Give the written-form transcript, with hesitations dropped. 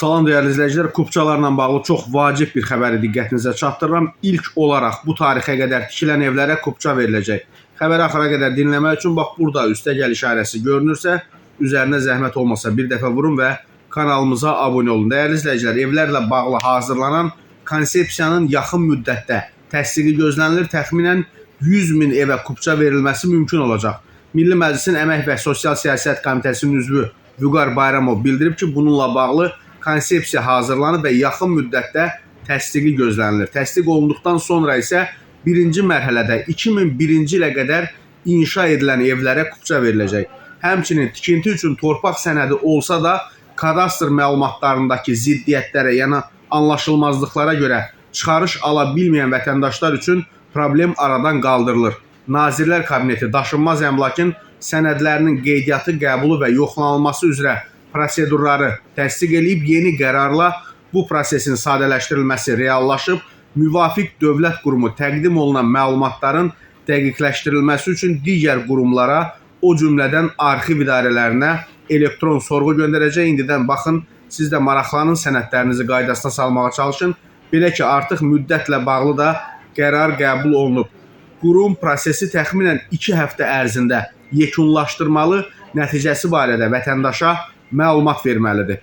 Salam dəyərli izləyicilər, kupçalarla bağlı çox vacib bir xəbəri diqqətinizə çatdırıram. İlk olaraq bu tarixə qədər tikilən evlərə kupça veriləcək. Xəbəri axıra qədər dinləmək üçün bax burada üstə gəl işarəsi görünürsə, üzərinə zəhmət olmasa bir dəfə vurun və kanalımıza abunə olun. Dəyərli izləyicilər, evlərlə bağlı hazırlanan konsepsiyanın yaxın müddətdə təsdiqi gözlənilir. Təxminən 100 min evə kupça verilməsi mümkün olacaq. Milli Məclisin Əmək və Sosial Siyasət Komitəsinin üzvü Vüqar Bayramov bildirib ki, bununla bağlı konsepsiya hazırlanıb və yaxın müddətdə təsdiqi gözlənilir. Təsdiq olunduqdan sonra isə birinci mərhələdə 2001-ci ilə qədər inşa edilən evlərə kupça veriləcək. Həmçinin tikinti üçün torpaq sənədi olsa da kadastr məlumatlarındakı ziddiyyətlərə, yəni anlaşılmazlıqlara görə çıxarış ala bilməyən vətəndaşlar üçün problem aradan qaldırılır. Nazirlər Kabineti daşınmaz əmlakın sənədlərinin qeydiyyatı, qəbulu və yoxlanılması üzrə prosedurları təsdiq edib, yeni qərarla bu prosesin sadələşdirilməsi reallaşıb, müvafiq dövlət qurumu təqdim olunan məlumatların dəqiqləşdirilməsi üçün digər qurumlara, o cümlədən arxiv idarələrinə elektron sorğu göndərəcək. İndidən baxın, siz də maraqlanın, sənədlərinizi qaydasına salmağa çalışın. Belə ki, artıq müddətlə bağlı da qərar qəbul olunub. Qurum prosesi təxminən 2 həftə ərzində yekunlaşdırmalı, nəticəsi barədə vətəndaşa məlumat verməlidir.